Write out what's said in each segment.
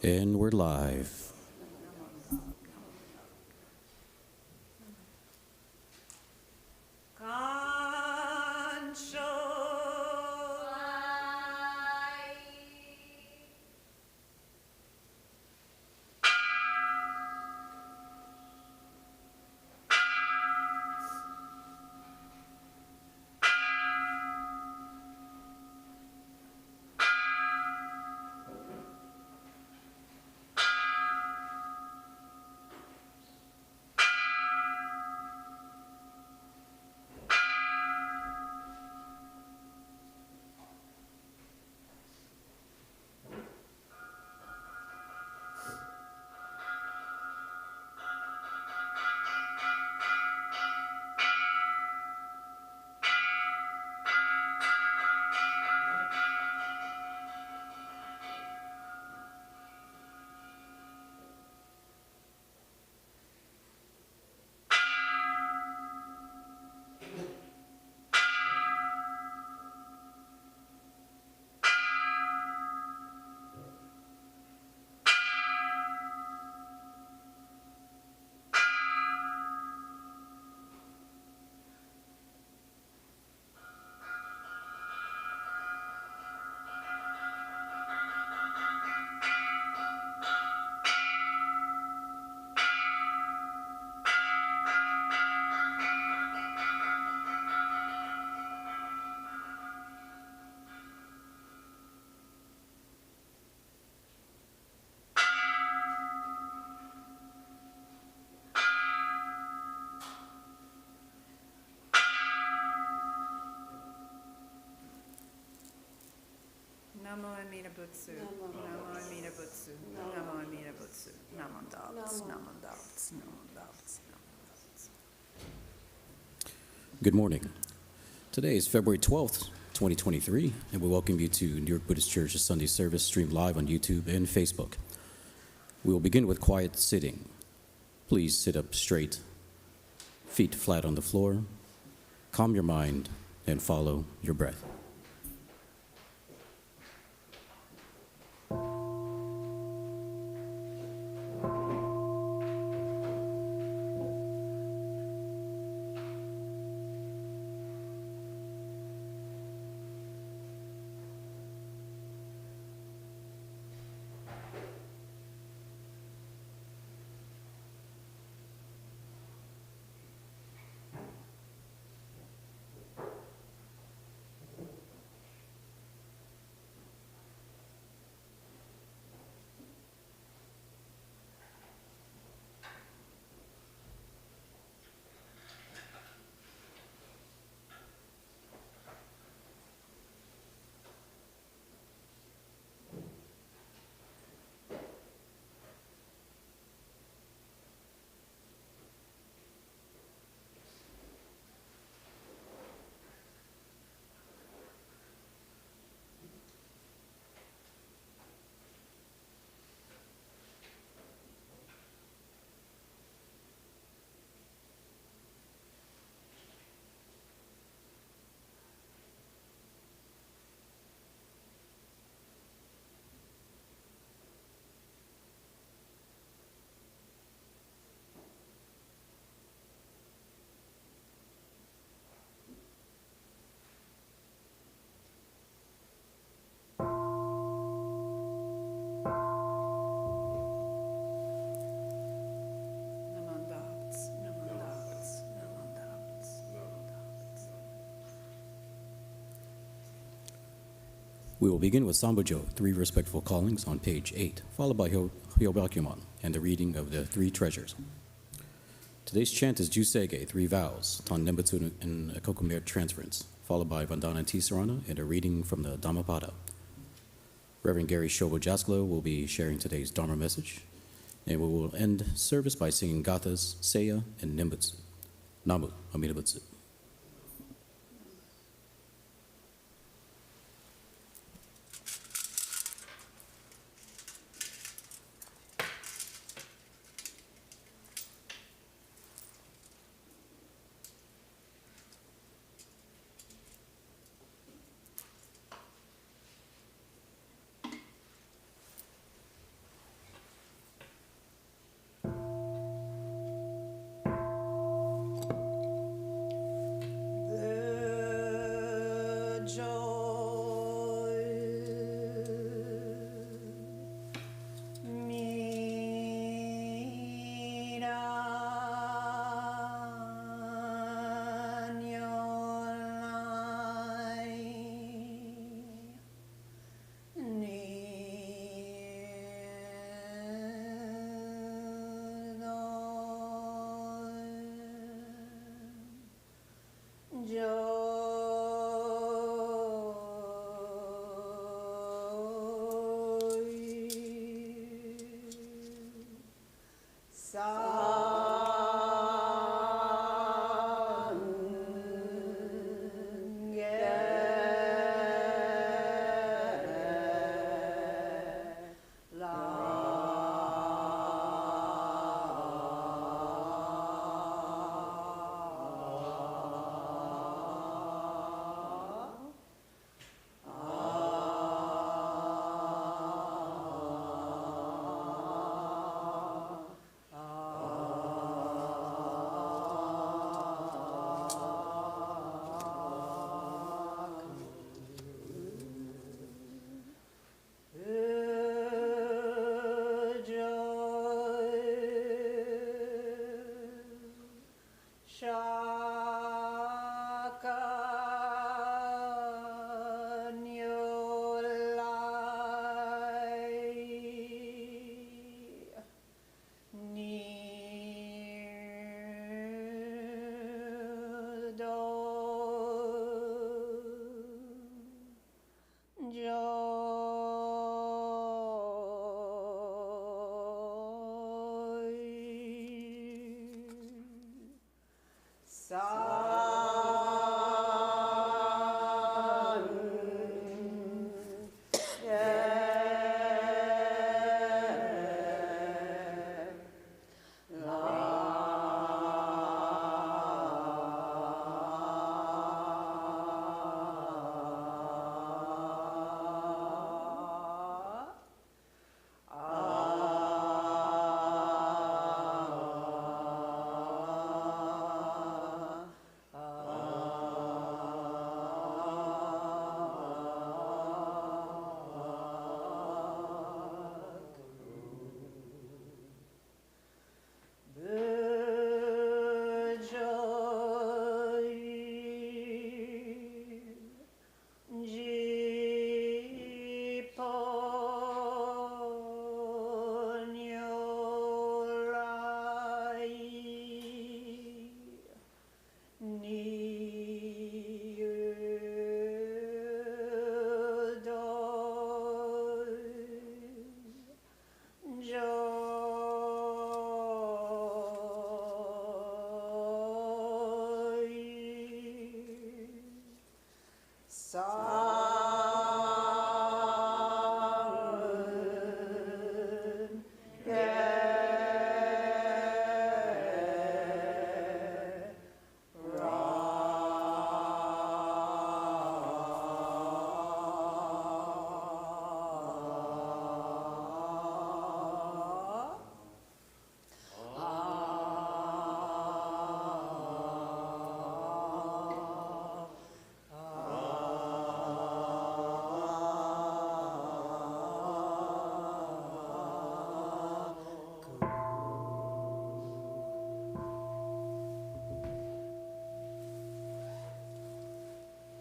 And we're live. Kansho. Namo Amida Butsu. Namo Amida Butsu. Namo Amida Butsu. Namo Dogs. Namo Dogs. Namo Dogs. Good morning. Today is February 12th, 2023, and we welcome you to New York Buddhist Church's Sunday service streamed live on YouTube and Facebook. We will begin with quiet sitting. Please sit up straight, feet flat on the floor. Calm your mind and follow your breath. We will begin with Sambujo, 3 respectful callings on page 8, followed by Hyobyakumon and the reading of the 3 treasures. Today's chant is JUSEIGE, 3 vows, Ton Nembutsu and a Kokumer transference, followed by Vandana and Tisarana and a reading from the Dhammapada. Reverend Gary Shobo Jaskula will be sharing today's Dharma message, and we will end service by singing Gatha's Seiya and Nembutsu. Namu Amida Butsu.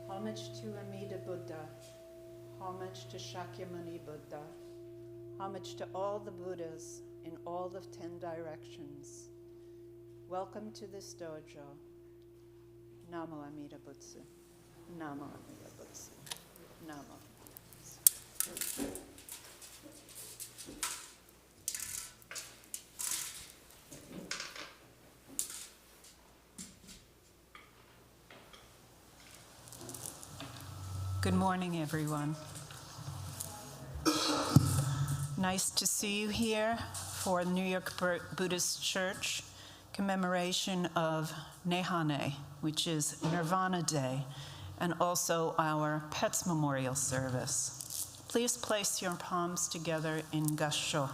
Homage to Amida Buddha, homage to Shakyamuni Buddha, homage to all the Buddhas in all the 10 directions. Welcome to this dojo. Namo Amida Butsu. Namo Amida Butsu. Namo. Good morning, everyone. Nice to see you here for New York Buddhist Church commemoration of Nehane, which is Nirvana Day, and also our Pets Memorial Service. Please place your palms together in Gassho.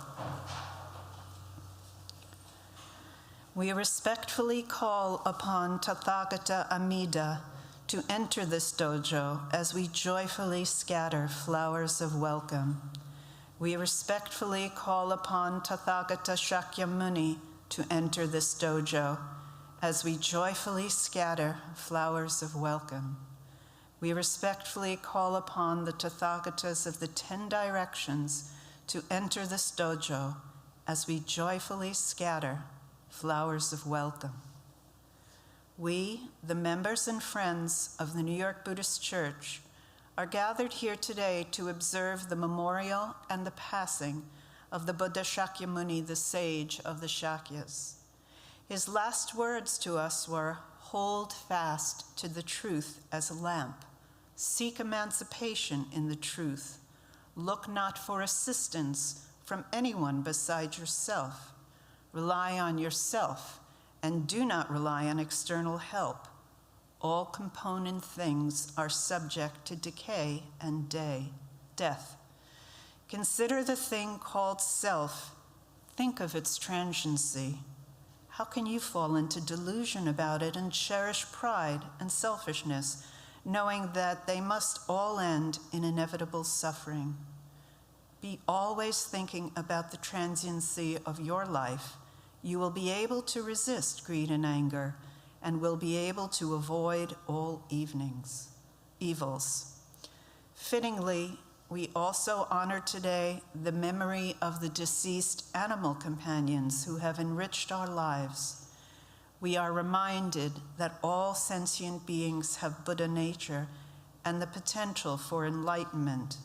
We respectfully call upon Tathagata Amida to enter this dojo as we joyfully scatter flowers of welcome. We respectfully call upon Tathagata Shakyamuni to enter this dojo as we joyfully scatter flowers of welcome. We respectfully call upon the Tathagatas of the 10 directions to enter this dojo as we joyfully scatter flowers of welcome. We, the members and friends of the New York Buddhist Church, are gathered here today to observe the memorial and the passing of the Buddha Shakyamuni, the sage of the Shakyas. His last words to us were, "Hold fast to the truth as a lamp. Seek emancipation in the truth. Look not for assistance from anyone beside yourself. Rely on yourself and do not rely on external help. All component things are subject to decay and death. Consider the thing called self. Think of its transiency. How can you fall into delusion about it and cherish pride and selfishness, knowing that they must all end in inevitable suffering? Be always thinking about the transiency of your life. You will be able to resist greed and anger, and will be able to avoid all evils. Fittingly, we also honor today the memory of the deceased animal companions who have enriched our lives. We are reminded that all sentient beings have Buddha nature and the potential for enlightenment.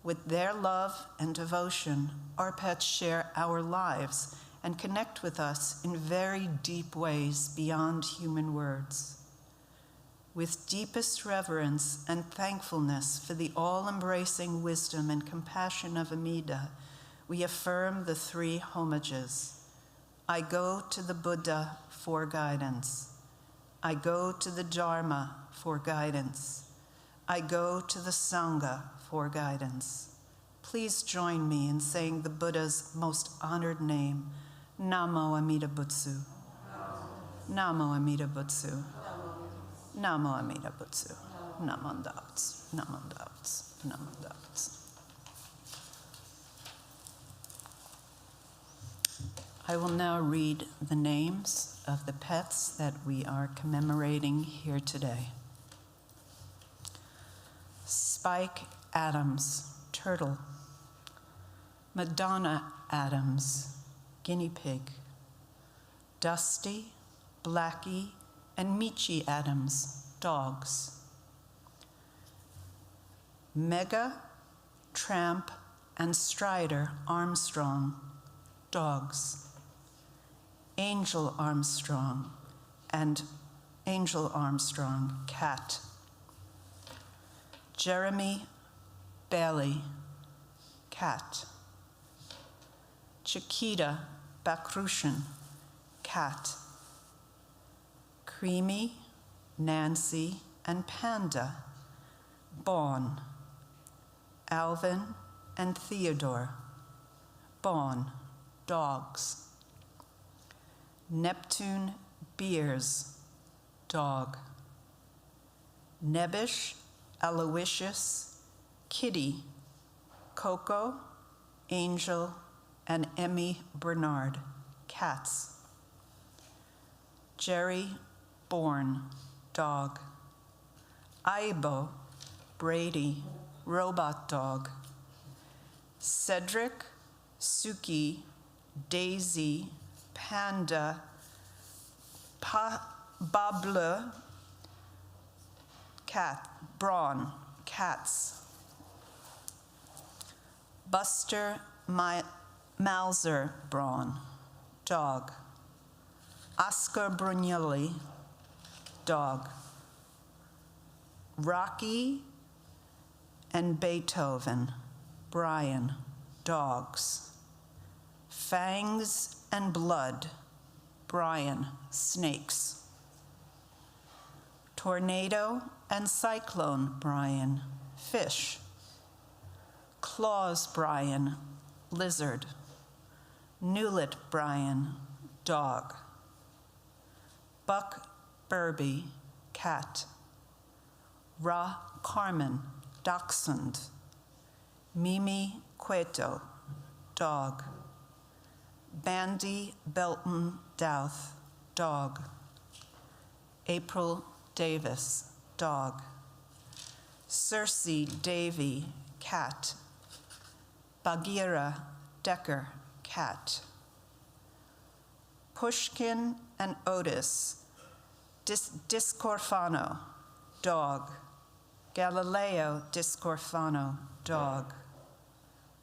With their love and devotion, our pets share our lives and connect with us in very deep ways beyond human words. With deepest reverence and thankfulness for the all-embracing wisdom and compassion of Amida, we affirm the three homages. I go to the Buddha for guidance. I go to the Dharma for guidance. I go to the Sangha for guidance. Please join me in saying the Buddha's most honored name, Namo Amida Butsu. Namo Amida Butsu. Namo Amida Butsu. Namo Doubts. Namo Doubts. Namo Doubts. I will now read the names of the pets that we are commemorating here today. Spike Adams, turtle. Madonna Adams, guinea pig. Dusty, Blackie, and Michi Adams, dogs. Mega, Tramp, and Strider Armstrong, dogs. Angel Armstrong and Angel Armstrong, cat. Jeremy Bailey, cat. Chiquita Bakrushin, cat. Creamy, Nancy, and Panda, Bawn. Alvin and Theodore, Bawn, dogs. Neptune Beers, dog. Nebish, Aloysius, Kitty, Coco, Angel, and Emmy Bernard, cats. Jerry Bourne, dog. Aibo, Brady, robot dog. Cedric, Suki, Daisy, Panda, Bable, cat, Braun, cats. Buster Mauser Braun, dog. Oscar Brunelli, dog. Rocky and Beethoven, Brian, dogs. Fangs and Blood, Brian, snakes. Tornado and Cyclone, Brian, fish. Claws, Brian, lizard. Newlet, Brian, dog. Buck Burby, cat. Ra Carmen, dachshund. Mimi Cueto, dog. Bandy Belton Douth, dog. April Davis, dog. Cersei Davy, cat. Bagheera Decker, cat. Pushkin and Otis, Discorfano, dog. Galileo Discorfano, dog.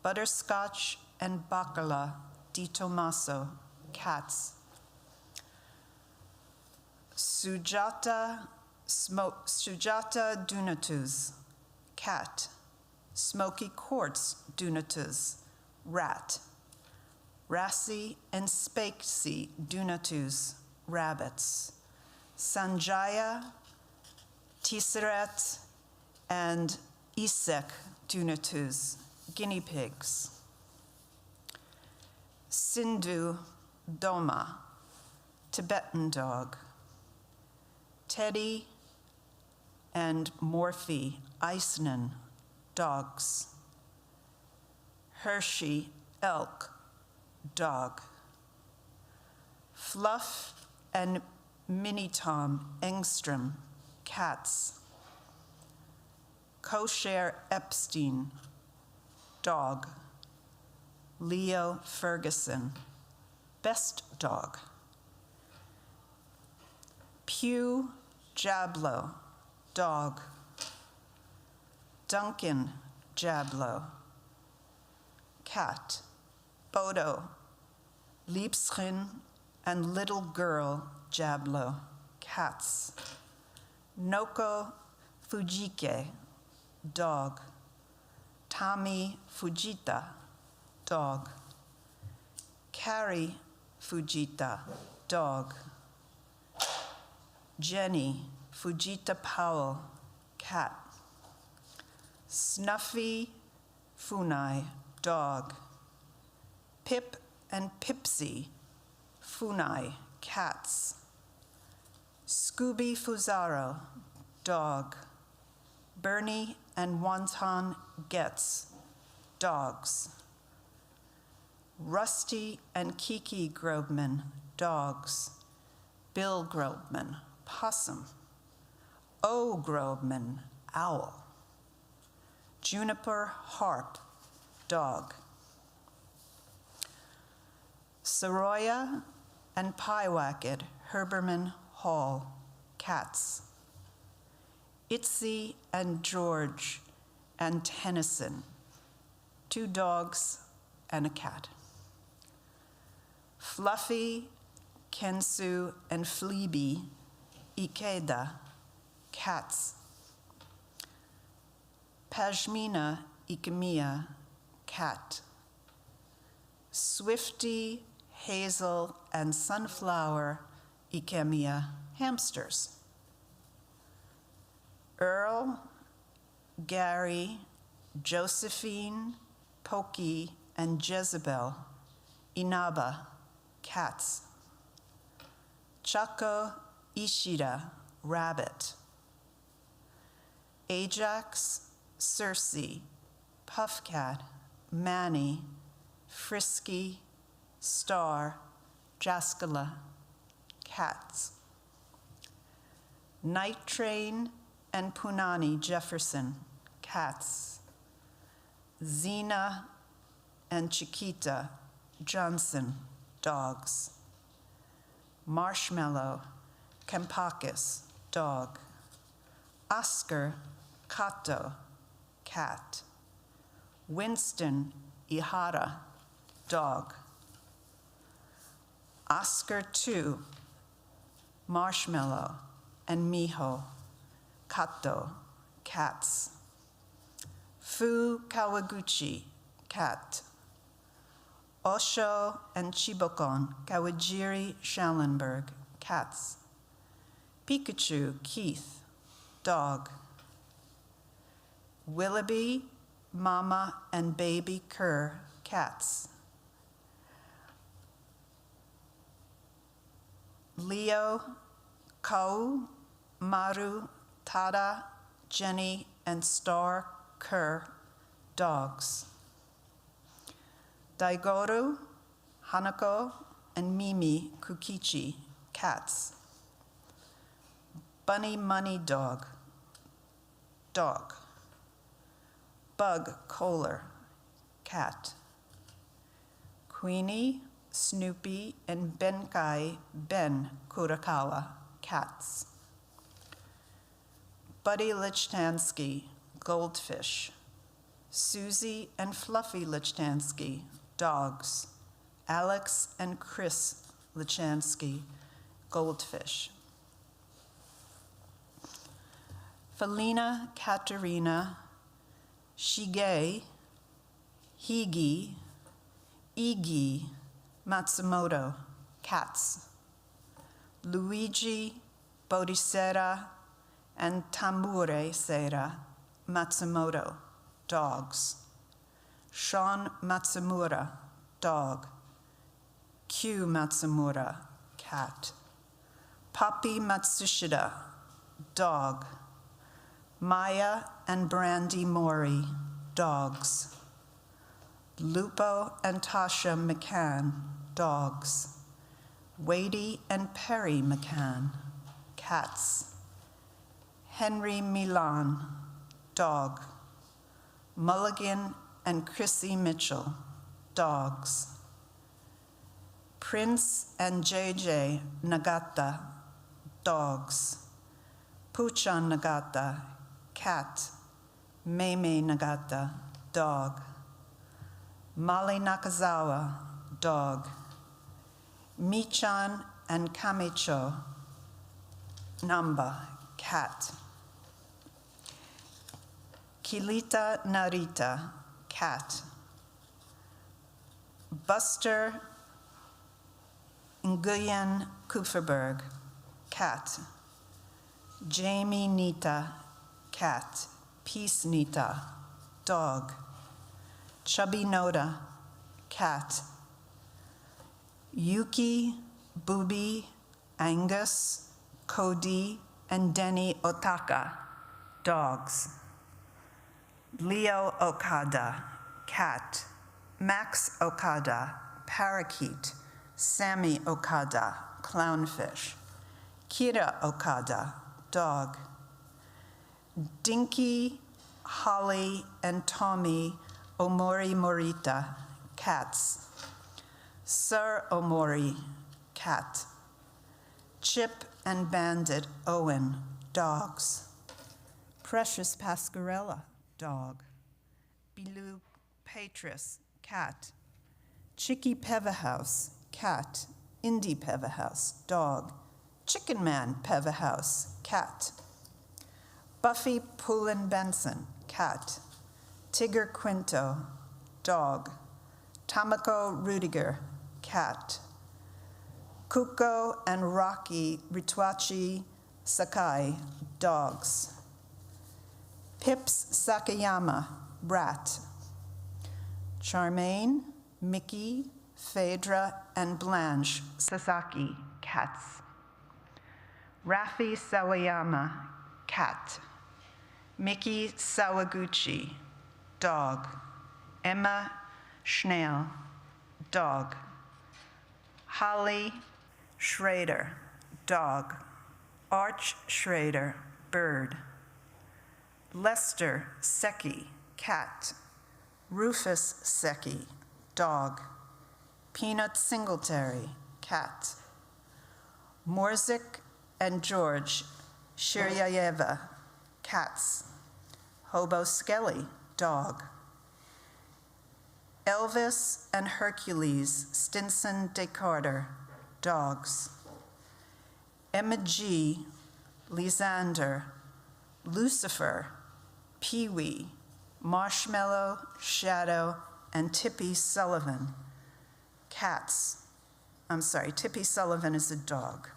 Butterscotch and Bacala di Tommaso, cats. Sujata dunatus, cat. Smoky quartz dunatus, rat. Rassi and Spakesy dunatus, rabbits. Sanjaya, Tiseret, and Isek dunatus, guinea pigs. Sindhu Doma, Tibetan dog. Teddy and Morphe, Iceland, dogs. Hershey, elk, dog. Fluff and Minnie Tom, Engstrom, cats. Kosher Epstein, dog. Leo Ferguson, best dog. Pew Jablo, dog. Duncan Jablo, cat. Bodo, Liebschen and little girl Jablo, cats. Noko Fujike, dog. Tami Fujita, dog. Carrie Fujita, dog. Jenny Fujita Powell, cat. Snuffy Funai, dog. Pip and Pipsy, Funai, cats. Scooby Fusaro, dog. Bernie and Wonton Getz, dogs. Rusty and Kiki Grobman, dogs. Bill Grobman, possum. O Grobman, owl. Juniper Harp, dog. Soroya and Pyewacket, Herberman Hall, cats. Itzy and George and Tennyson, 2 dogs and a cat. Fluffy, Kensu, and Fleeby, Ikeda, cats. Pashmina Ikemiya, cat. Swifty, Hazel, and Sunflower Ikemiya, hamsters. Earl, Gary, Josephine, Pokey, and Jezebel, Inaba, cats. Chaco Ishida, rabbit. Ajax, Circe, Puffcat, Manny, Frisky, Star, Jaskula, cats. Night Train and Punani Jefferson, cats. Xena and Chiquita Johnson, dogs. Marshmallow, Kempakis, dog. Oscar Kato, cat. Winston Ihara, dog. Oscar II, Marshmallow, and Miho, Kato, cats. Fu Kawaguchi, cat. Osho and Chibokon Kawajiri Schallenberg, cats. Pikachu Keith, dog. Willoughby, Mama, and Baby Kerr, cats. Leo, Kau, Maru, Tada, Jenny, and Star Kerr, dogs. Daigoru, Hanako, and Mimi Kukichi, cats. Bunny Money Dog, dog. Bug Kohler, cat. Queenie, Snoopy, and Benkai Ben Kurakawa, cats. Buddy Lichtansky, goldfish. Susie and Fluffy Lichtansky, dogs. Alex and Chris Lachansky, goldfish. Felina Katerina, Shige, Higi, Igi, Matsumoto, cats. Luigi, Bodhisera, and Tamure Sera, Matsumoto, dogs. Sean Matsumura, dog. Q Matsumura, cat. Papi Matsushida, dog. Maya and Brandy Mori, dogs. Lupo and Tasha McCann, dogs. Wadey and Perry McCann, cats. Henry Milan, dog. Mulligan and Chrissy Mitchell, dogs. Prince and JJ Nagata, dogs. Puchan Nagata, cat. Meme Nagata, dog. Mali Nakazawa, dog. Michan and Kamicho, Namba, cat. Kilita Narita, cat. Buster Nguyen Kupferberg, cat. Jamie Nita, cat. Peace Nita, dog. Chubby Noda, cat. Yuki, Booby, Angus, Cody, and Denny Otaka, dogs. Leo Okada, cat. Max Okada, parakeet. Sammy Okada, clownfish. Kira Okada, dog. Dinky, Holly, and Tommy Omori Morita, cats. Sir Omori, cat. Chip and Bandit Owen, dogs. Precious Pasquarella, dog. Bilou Patris, cat. Chicky Pevahouse, cat. Indy Pevahouse, dog. Chicken Man Pevahouse, cat. Buffy Poulin Benson, cat. Tigger Quinto, dog. Tamako Rudiger, cat. Kuko and Rocky Rituachi Sakai, dogs. Pips Sakayama, rat. Charmaine, Mickey, Phaedra, and Blanche Sasaki, cats. Rafi Sawayama, cat. Mickey Sawaguchi, dog. Emma Schnell, dog. Holly Schrader, dog. Arch Schrader, bird. Lester Secchi, cat. Rufus Secchi, dog. Peanut Singletary, cat. Morzik and George Shiryayeva, cats. Hobo Skelly, dog. Elvis and Hercules Stinson de Carter, dogs. Emma G, Lysander, Lucifer, Pee-wee, Marshmallow, Shadow, and Tippy Sullivan, cats. I'm sorry, Tippy Sullivan is a dog.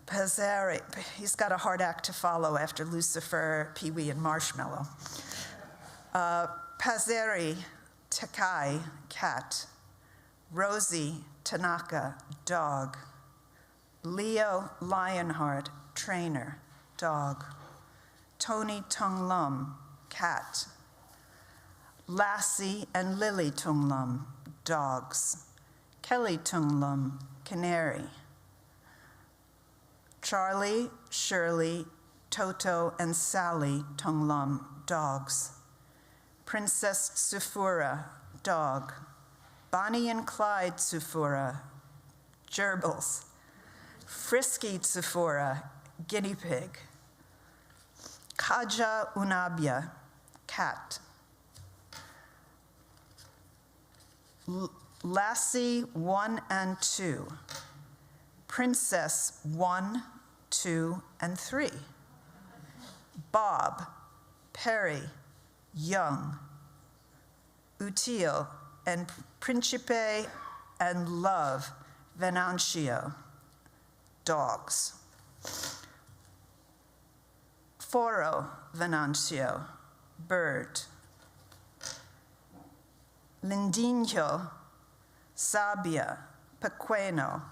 Pazzari, he's got a hard act to follow after Lucifer, Pee-wee, and Marshmallow. Pazzari Takai, cat. Rosie Tanaka, dog. Leo Lionheart, trainer, dog. Tony Tunglum, cat. Lassie and Lily Tunglum, dogs. Kelly Tunglum, canary. Charlie, Shirley, Toto, and Sally Tunglum, dogs. Princess Sufura, dog. Bonnie and Clyde Sufura, gerbils. Frisky Sufura, guinea pig. Kaja Unabia, cat. Lassie 1 and 2. Princess 1, 2, and 3. Bob, Perry, Young, Utile, and Principe and Love, Venancio, dogs. Foro, Venancio, bird. Lindinho, Sabia, Pequeno,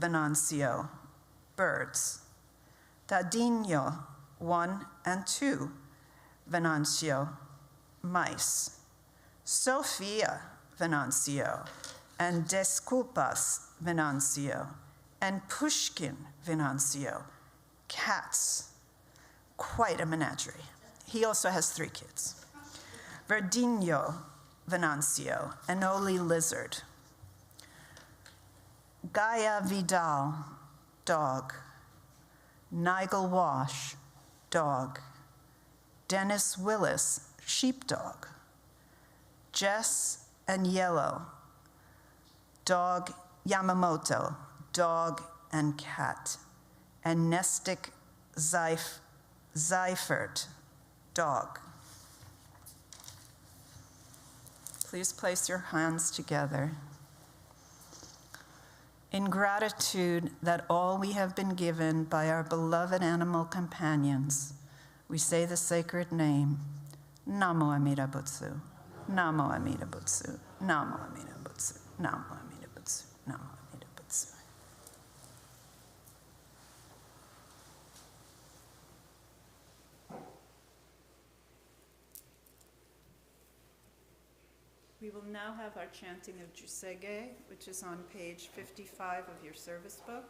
Venancio, birds. Tadinho, 1 and 2, Venancio, mice. Sofia, Venancio, and Desculpas, Venancio, and Pushkin, Venancio, cats. Quite a menagerie. He also has 3 kids. Verdinho, Venancio, an Oli lizard. Gaia Vidal, dog. Nigel Wash, dog. Dennis Willis, sheepdog. Jess and Yellow, dog. Yamamoto, dog and cat. And Nestic Seifert, dog. Please place your hands together. In gratitude that all we have been given by our beloved animal companions, we say the sacred name, Namo Amida Butsu, Namo Amida Butsu, Namo Amida Butsu, Namo Amida Butsu, Namo Amida Butsu. We will now have our chanting of JUSEIGE, which is on page 55 of your service book.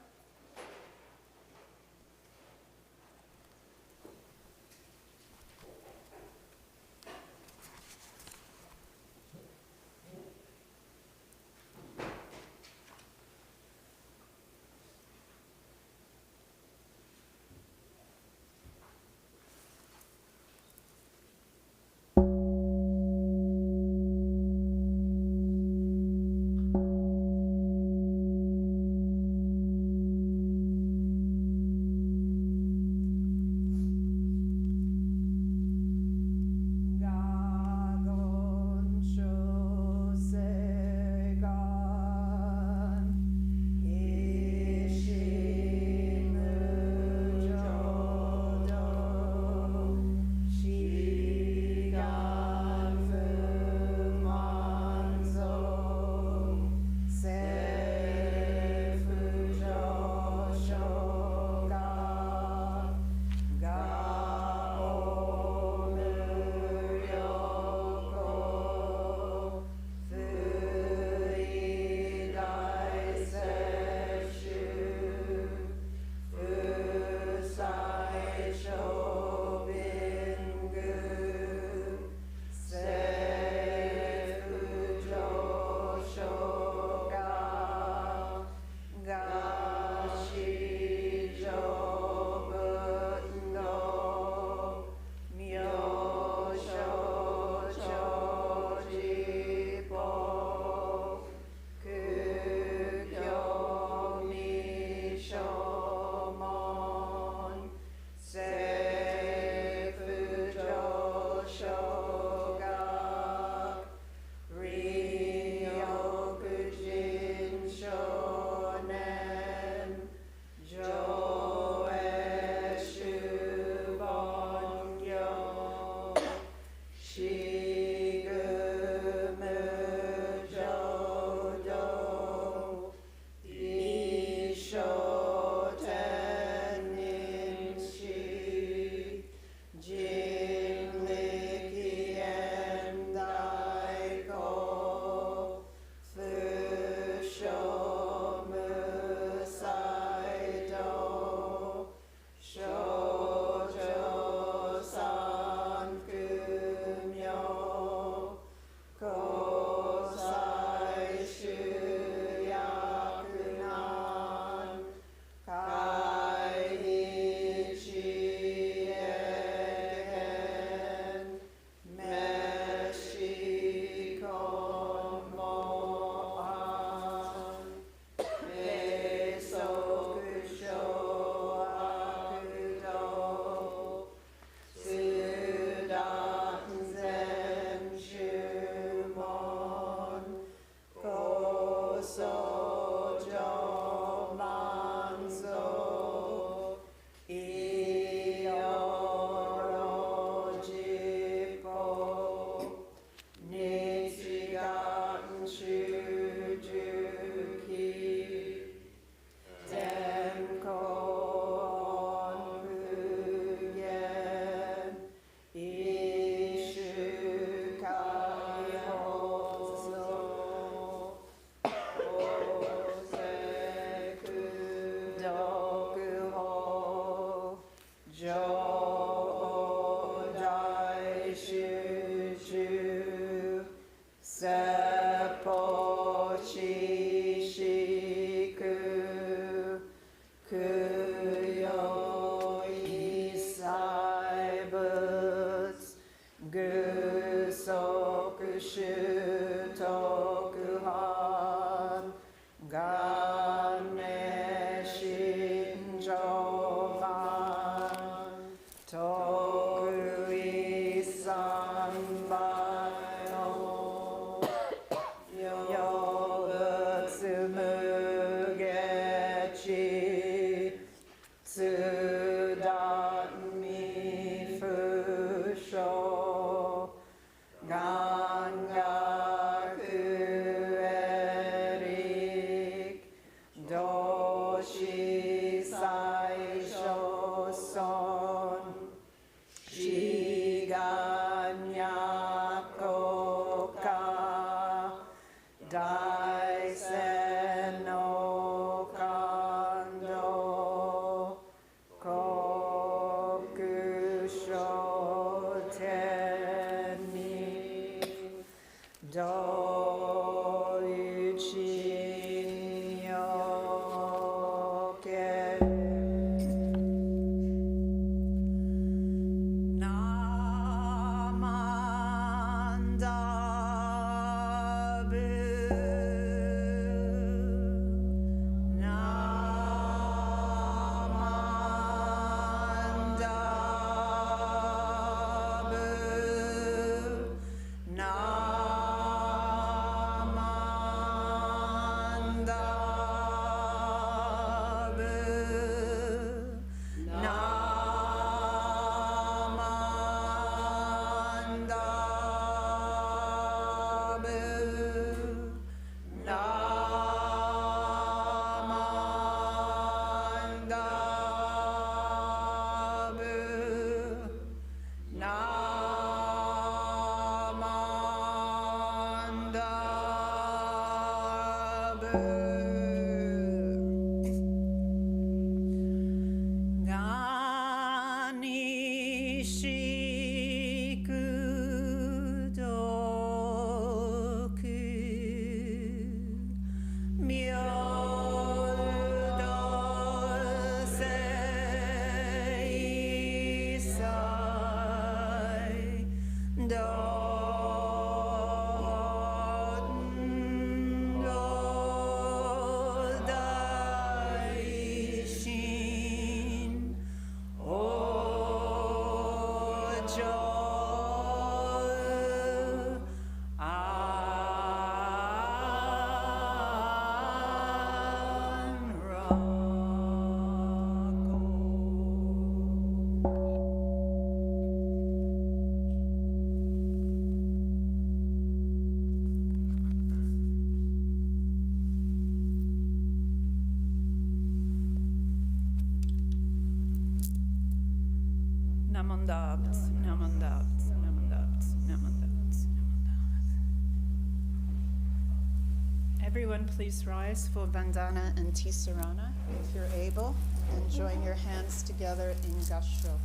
Everyone, please rise for Vandana and Tisarana, if you're able, and join your hands together in Gassho.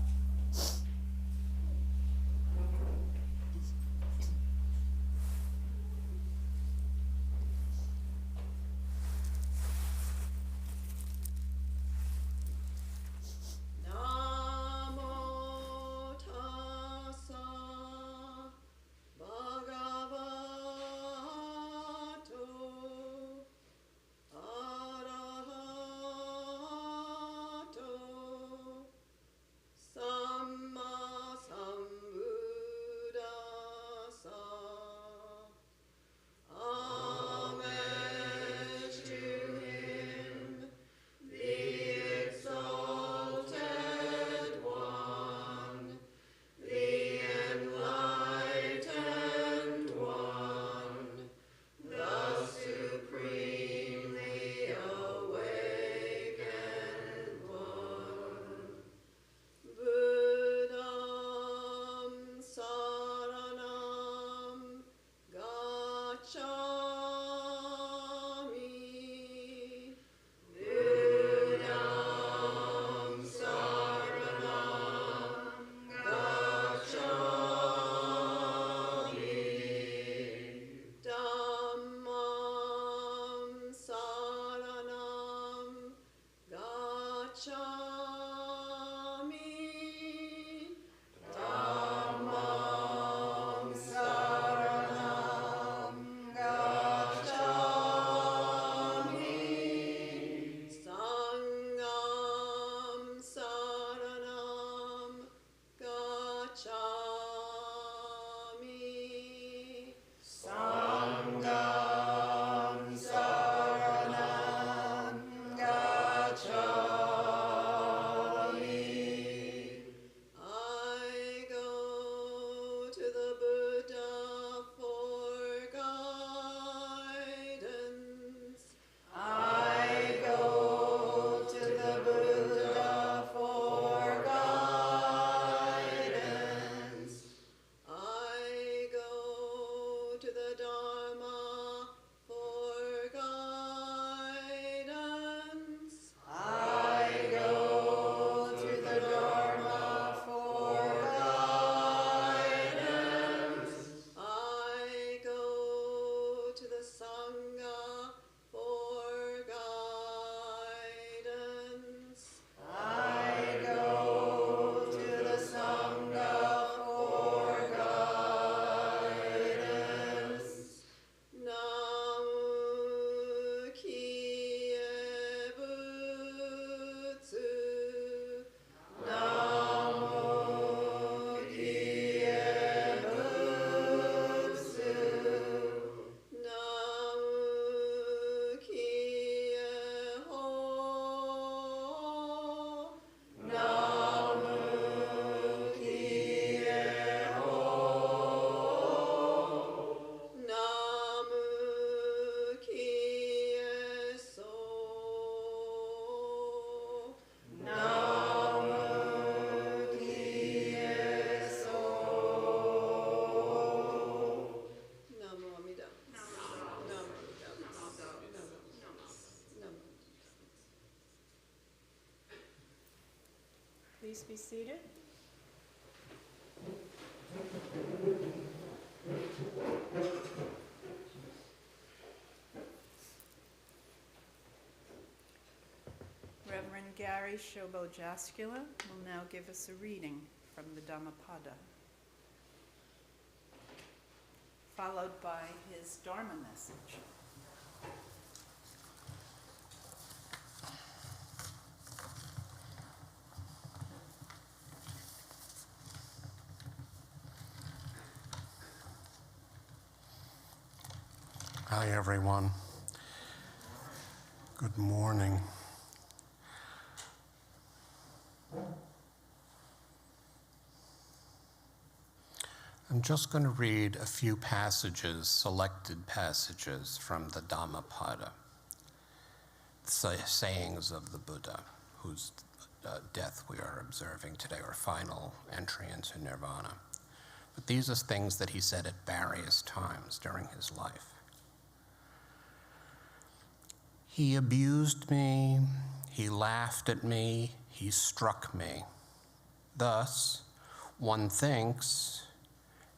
Samma Please be seated. Reverend Gary Shobo Jaskula will now give us a reading from the Dhammapada, followed by his Dharma message. Hi, everyone. Good morning. I'm just going to read a few passages, selected passages from the Dhammapada, sayings of the Buddha, whose death we are observing today, or final entry into nirvana. But these are things that he said at various times during his life. He abused me, he laughed at me, he struck me. Thus, one thinks,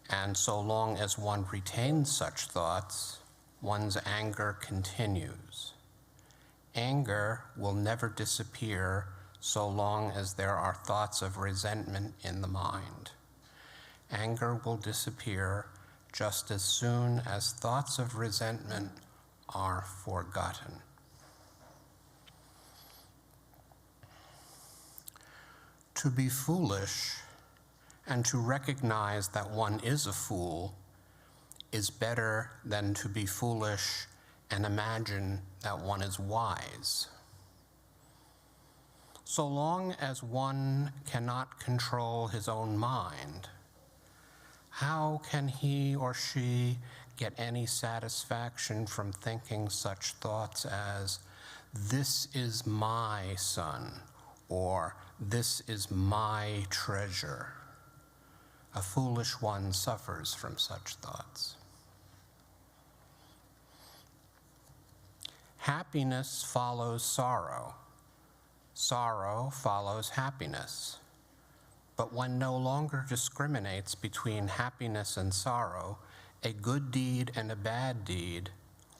and so long as one retains such thoughts, one's anger continues. Anger will never disappear so long as there are thoughts of resentment in the mind. Anger will disappear just as soon as thoughts of resentment are forgotten. To be foolish and to recognize that one is a fool is better than to be foolish and imagine that one is wise. So long as one cannot control his own mind, how can he or she get any satisfaction from thinking such thoughts as, "This is my son," or "This is my treasure"? A foolish one suffers from such thoughts. Happiness follows sorrow. Sorrow follows happiness. But one no longer discriminates between happiness and sorrow, a good deed and a bad deed,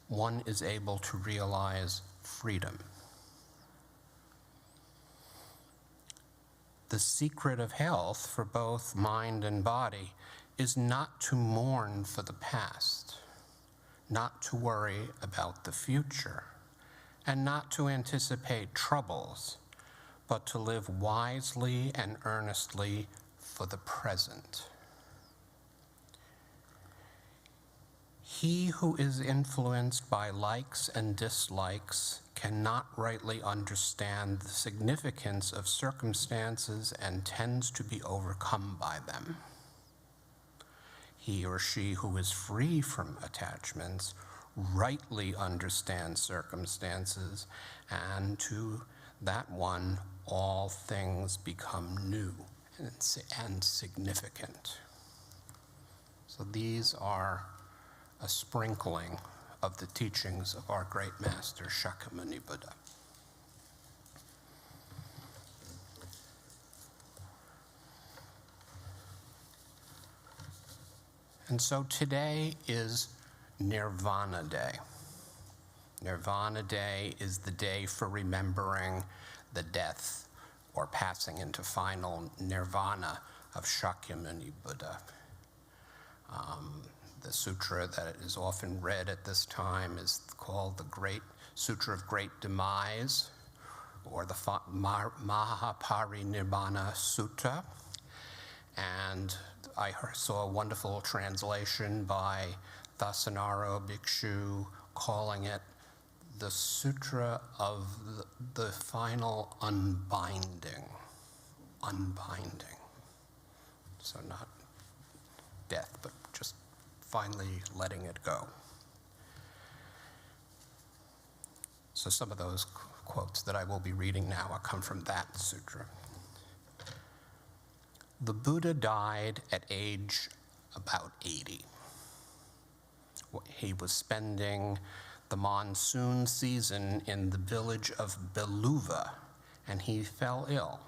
one is able to realize freedom. The secret of health for both mind and body is not to mourn for the past, not to worry about the future, and not to anticipate troubles, but to live wisely and earnestly for the present. He who is influenced by likes and dislikes cannot rightly understand the significance of circumstances and tends to be overcome by them. He or she who is free from attachments rightly understands circumstances, and to that one all things become new and significant. So these are a sprinkling of the teachings of our great master Shakyamuni Buddha. And so today is Nirvana Day. Nirvana Day is the day for remembering the death or passing into final nirvana of Shakyamuni Buddha. The sutra that is often read at this time is called the Great Sutra of Great Demise, or the Mahaparinibbana Sutta. And I saw a wonderful translation by Thasanaro Bhikshu calling it the Sutra of the Final Unbinding. Unbinding. So not death, but just finally letting it go. So some of those quotes that I will be reading now come from that sutra. The Buddha died at age about 80. He was spending the monsoon season in the village of Beluva, and he fell ill.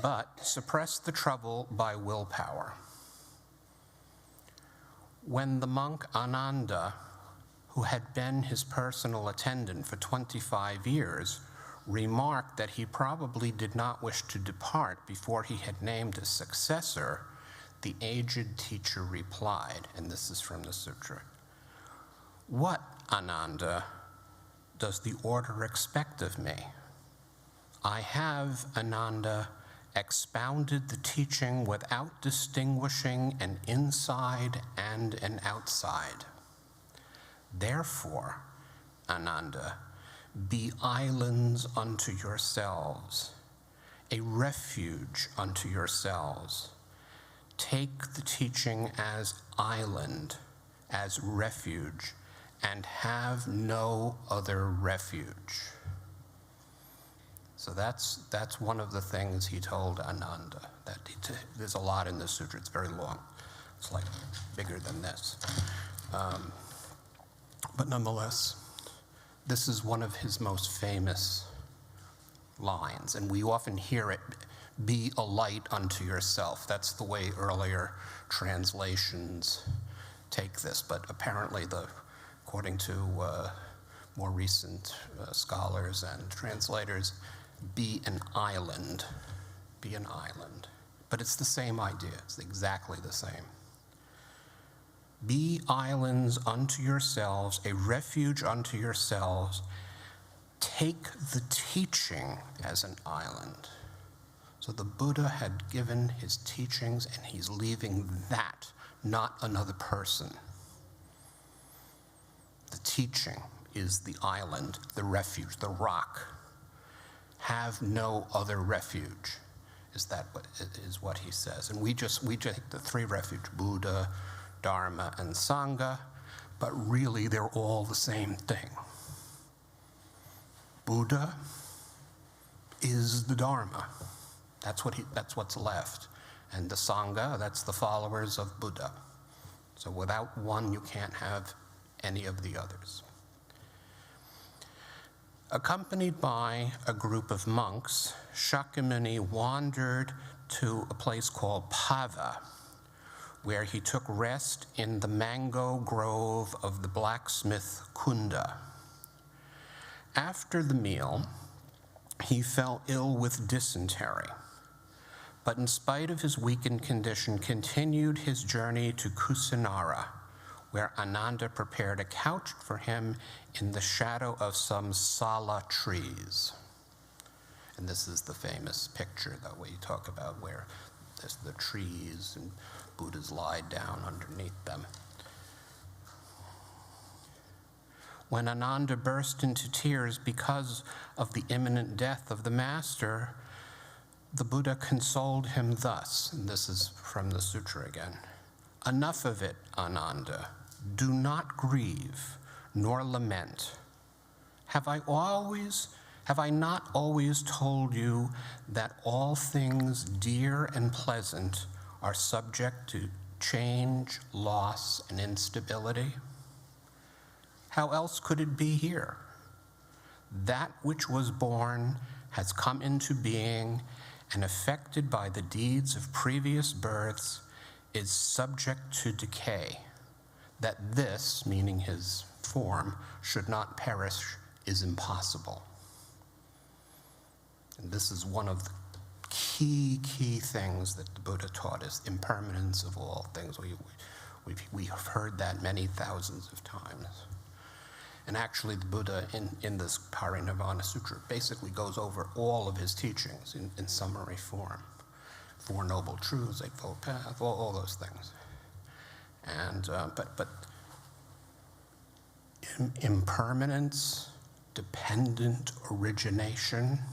but suppress the trouble by willpower. When the monk Ananda, who had been his personal attendant for 25 years, remarked that he probably did not wish to depart before he had named a successor, the aged teacher replied, and this is from the sutra, "What, Ananda, does the order expect of me? I have, Ananda, expounded the teaching without distinguishing an inside and an outside. Therefore, Ananda, be islands unto yourselves, a refuge unto yourselves. Take the teaching as island, as refuge, and have no other refuge." So that's one of the things he told Ananda. There's a lot in this sutra. It's very long. It's like bigger than this. But nonetheless, this is one of his most famous lines, and we often hear it, "Be a light unto yourself." That's the way earlier translations take this, but apparently, according to more recent scholars and translators, be an island, be an island. But it's the same idea, it's exactly the same. Be islands unto yourselves, a refuge unto yourselves. Take the teaching as an island. So the Buddha had given his teachings, and he's leaving that, not another person. The teaching is the island, the refuge, the rock. Have no other refuge, is what he says. And we just take the three refuge, Buddha, Dharma, and Sangha, but really they're all the same thing. Buddha is the Dharma. That's what's left. And the Sangha, that's the followers of Buddha. So without one, you can't have any of the others. Accompanied by a group of monks, Shakyamuni wandered to a place called Pava, where he took rest in the mango grove of the blacksmith Kunda. After the meal, he fell ill with dysentery, but in spite of his weakened condition, continued his journey to Kusinara, where Ananda prepared a couch for him in the shadow of some sala trees. And this is the famous picture that we talk about, where there's the trees and Buddhas lie down underneath them. When Ananda burst into tears because of the imminent death of the master, the Buddha consoled him thus, and this is from the sutra again. "Enough of it, Ananda. Do not grieve, nor lament. Have I not always told you that all things dear and pleasant are subject to change, loss, and instability? How else could it be here? That which was born has come into being, and affected by the deeds of previous births, is subject to decay. That this," meaning his form, "should not perish is impossible." And this is one of the key things that the Buddha taught us, impermanence of all things. We have heard that many thousands of times. And actually the Buddha in this Parinirvana Sutra basically goes over all of his teachings in summary form. Four Noble Truths, Eightfold Path, all those things. And but impermanence, dependent origination,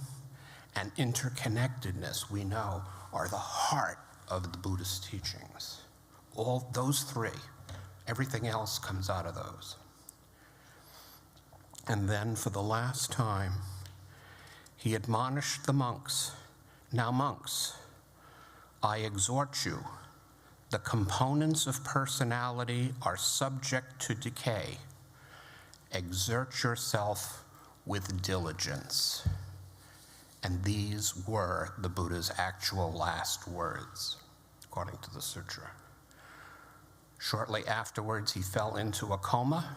and interconnectedness, we know, are the heart of the Buddhist teachings. All those three, everything else comes out of those. And then for the last time, he admonished the monks, "Now monks, I exhort you, the components of personality are subject to decay. Exert yourself with diligence. And these were the Buddha's actual last words, according to the sutra. Shortly afterwards, he fell into a coma,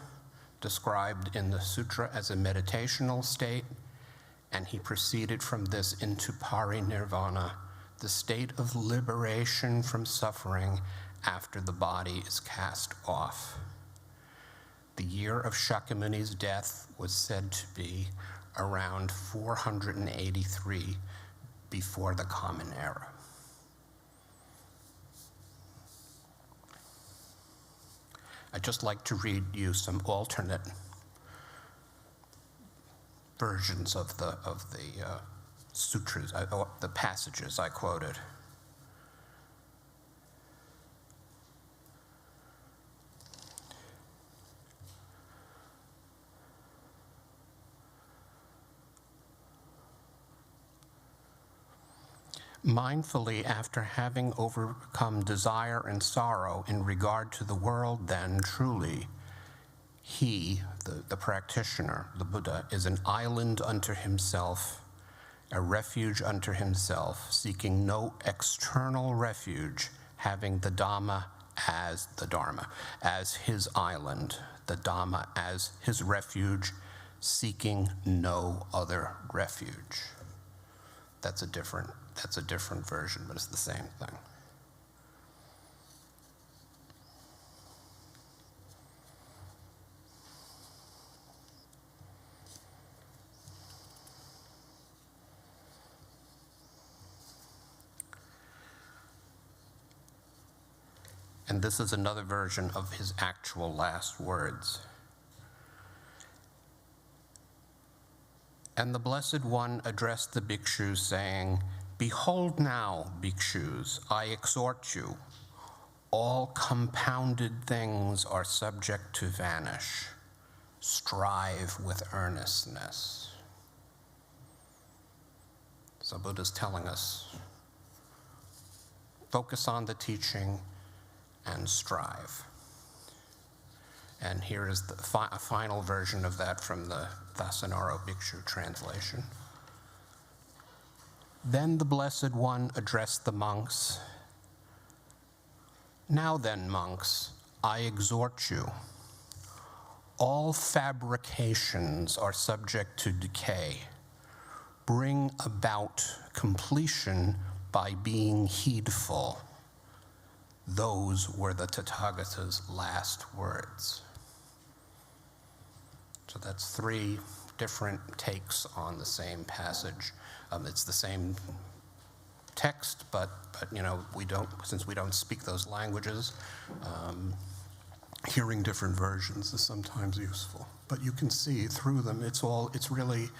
described in the sutra as a meditational state, and he proceeded from this into parinirvana, the state of liberation from suffering after the body is cast off. The year of Shakyamuni's death was said to be around 483 before the Common Era. I'd just like to read you some alternate versions of the sutras, the passages I quoted. Mindfully, after having overcome desire and sorrow in regard to the world, then truly, he, the practitioner, the Buddha, is an island unto himself, a refuge unto himself, seeking no external refuge, having the Dharma as the Dharma, as his island, the Dhamma as his refuge, seeking no other refuge. That's a different version, but it's the same thing. And this is another version of his actual last words. And the Blessed One addressed the bhikshus, saying, "Behold now, bhikshus, I exhort you, all compounded things are subject to vanish. Strive with earnestness." So Buddha's telling us, focus on the teaching and strive. And here is the a final version of that from the Dasanaro Bhikshu translation. Then the Blessed One addressed the monks. "Now then, monks, I exhort you. All fabrications are subject to decay. Bring about completion by being heedful." Those were the Tathagata's last words. So that's three different takes on the same passage. It's the same text, but since we don't speak those languages, hearing different versions is sometimes useful. But you can see through them, it's really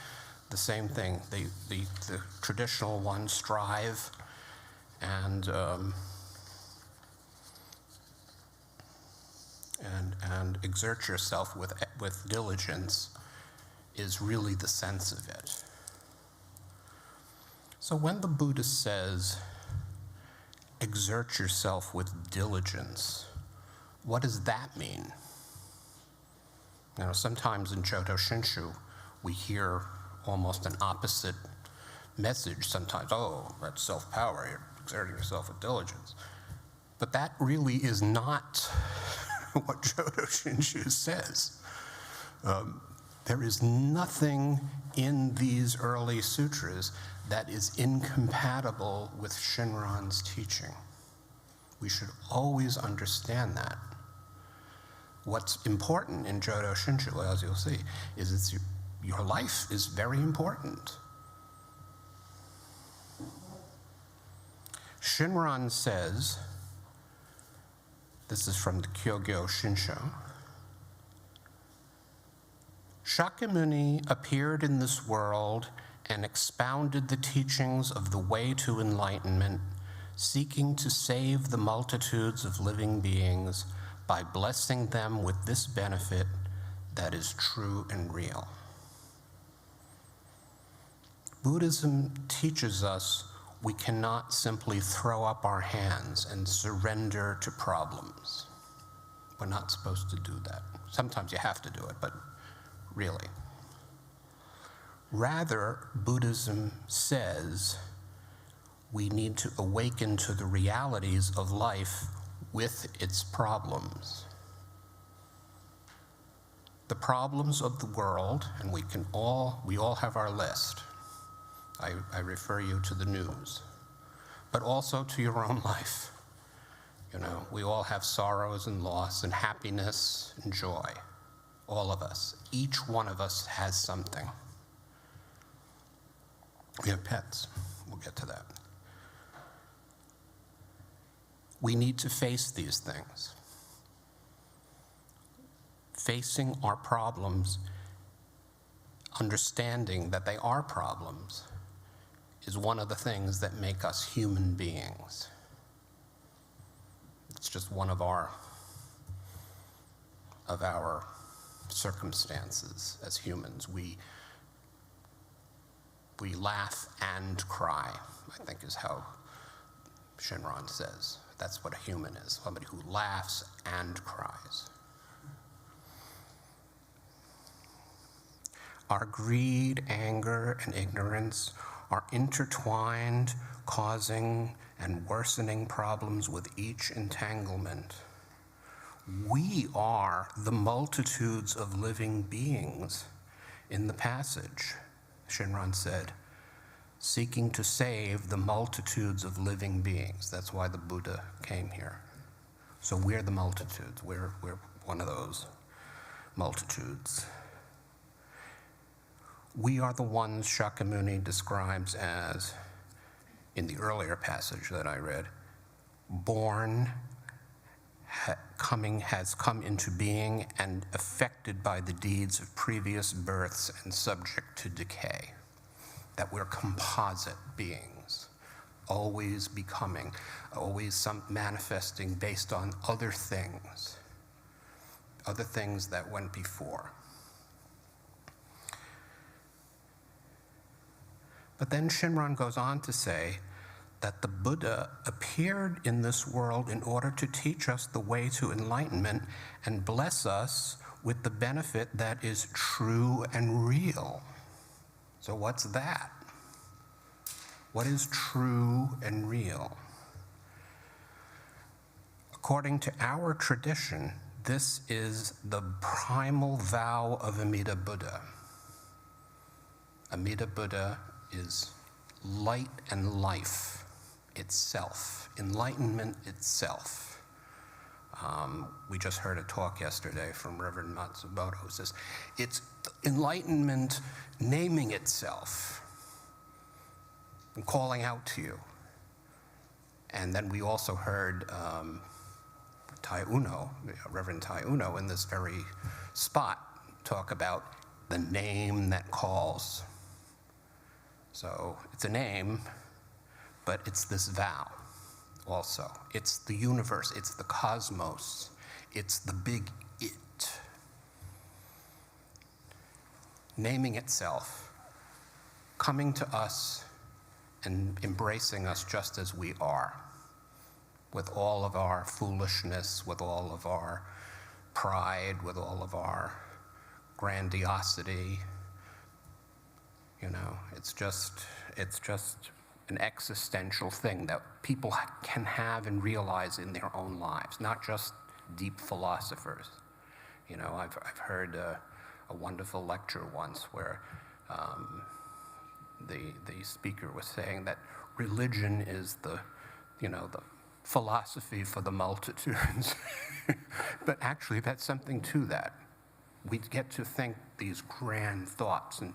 the same thing. The traditional one, strive, and exert yourself with diligence is really the sense of it. So when the Buddha says, exert yourself with diligence, what does that mean? Sometimes in Jodo Shinshu, we hear almost an opposite message sometimes. Oh, that's self-power, you're exerting yourself with diligence. But that really is not what Jodo Shinshu says. There is nothing in these early sutras that is incompatible with Shinran's teaching. We should always understand that. What's important in Jodo Shinshu, as you'll see, is your life is very important. Shinran says, this is from the Kyogyo Shinsho, Shakyamuni appeared in this world and expounded the teachings of the way to enlightenment, seeking to save the multitudes of living beings by blessing them with this benefit that is true and real. Buddhism teaches us we cannot simply throw up our hands and surrender to problems. We're not supposed to do that. Sometimes you have to do it, but really. Rather, Buddhism says we need to awaken to the realities of life with its problems. The problems of the world, and we all have our list. I refer you to the news, but also to your own life. You know, we all have sorrows and loss and happiness and joy. All of us. Each one of us has something. We have pets. We'll get to that. We need to face these things. Facing our problems, understanding that they are problems, is one of the things that make us human beings. It's just one of our circumstances as humans. We laugh and cry, I think is how Shinran says. That's what a human is, somebody who laughs and cries. Our greed, anger, and ignorance are intertwined, causing and worsening problems with each entanglement. We are the multitudes of living beings in the passage, Shinran said, seeking to save the multitudes of living beings. That's why the Buddha came here. So we're the multitudes. We're one of those multitudes. We are the ones Shakyamuni describes as, in the earlier passage that I read, born, has come into being and affected by the deeds of previous births and subject to decay. That we're composite beings, always becoming, always manifesting based on other things that went before. But then Shinran goes on to say that the Buddha appeared in this world in order to teach us the way to enlightenment and bless us with the benefit that is true and real. So what's that? What is true and real? According to our tradition, this is the primal vow of Amida Buddha. Amida Buddha is light and life itself, enlightenment itself. We just heard a talk yesterday from Reverend Matsumoto who says, it's enlightenment naming itself and calling out to you. And then we also heard Tai Uno, Reverend Tai Uno, in this very spot talk about the name that calls. So it's a name, but it's this vow also. It's the universe, it's the cosmos, it's the big it. Naming itself, coming to us and embracing us just as we are, with all of our foolishness, with all of our pride, with all of our grandiosity. You know, it's just an existential thing that people can have and realize in their own lives, not just deep philosophers. You know, I've heard a wonderful lecture once where the speaker was saying that religion is the philosophy for the multitudes. But actually, that's something to that. We get to think these grand thoughts, and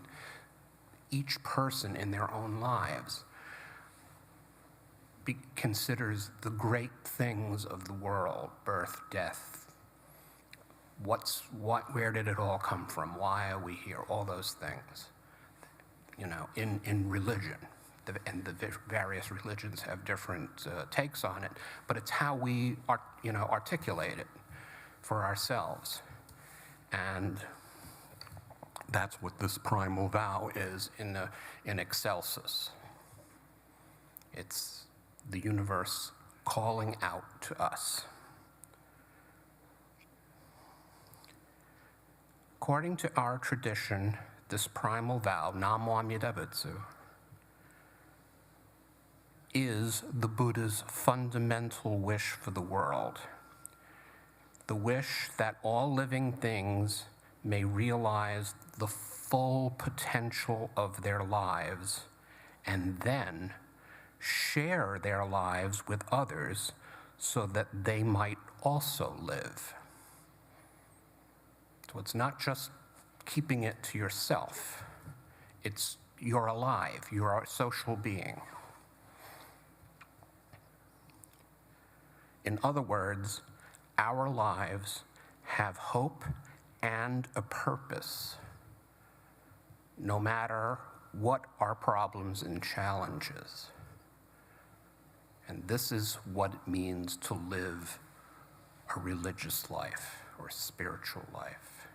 each person in their own lives considers the great things of the world, birth, death, where did it all come from? Why are we here? All those things, you know, in religion. And the various religions have different takes on it, but it's how we articulate it for ourselves. And that's what this primal vow is in excelsis. It's the universe calling out to us. According to our tradition, this primal vow, Namo Amida Butsu, is the Buddha's fundamental wish for the world. The wish that all living things may realize the full potential of their lives and then share their lives with others so that they might also live. So it's not just keeping it to yourself. It's you're alive, you're a social being. In other words, our lives have hope and a purpose, no matter what our problems and challenges. And this is what it means to live a religious life or spiritual life.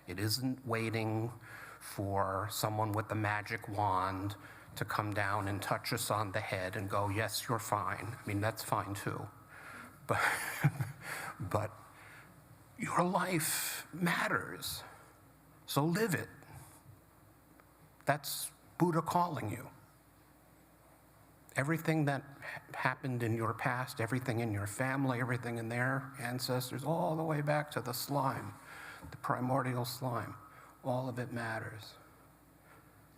It isn't waiting for someone with a magic wand to come down and touch us on the head and go, yes, you're fine. I mean, that's fine too. But your life matters, so live it. That's Buddha calling you. Everything that happened in your past, everything in your family, everything in their ancestors, all the way back to the slime, the primordial slime, all of it matters.